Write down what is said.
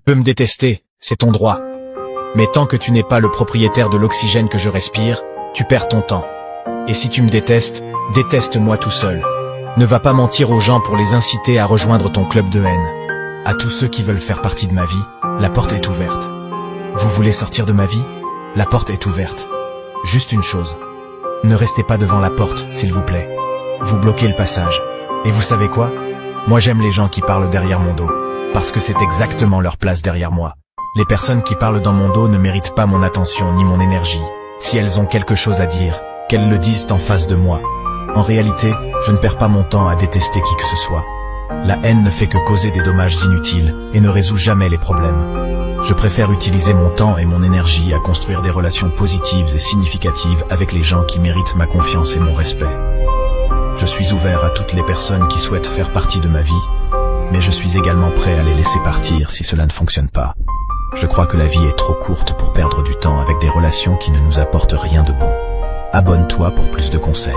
peux me détester, c'est ton droit. Mais tant que tu n'es pas le propriétaire de l'oxygène que je respire, tu perds ton temps. Et si tu me détestes, déteste-moi tout seul. Ne va pas mentir aux gens pour les inciter à rejoindre ton club de haine. À tous ceux qui veulent faire partie de ma vie, la porte est ouverte. Vous voulez sortir de ma vie? La porte est ouverte. Juste une chose. Ne restez pas devant la porte, s'il vous plaît. Vous bloquez le passage. Et vous savez quoi? Moi j'aime les gens qui parlent derrière mon dos. Parce que c'est exactement leur place derrière moi. Les personnes qui parlent dans mon dos ne méritent pas mon attention ni mon énergie. Si elles ont quelque chose à dire, qu'elles le disent en face de moi. En réalité, je ne perds pas mon temps à détester qui que ce soit. La haine ne fait que causer des dommages inutiles et ne résout jamais les problèmes. Je préfère utiliser mon temps et mon énergie à construire des relations positives et significatives avec les gens qui méritent ma confiance et mon respect. Je suis ouvert à toutes les personnes qui souhaitent faire partie de ma vie, mais je suis également prêt à les laisser partir si cela ne fonctionne pas. Je crois que la vie est trop courte pour perdre du temps avec des relations qui ne nous apportent rien de bon. Abonne-toi pour plus de conseils.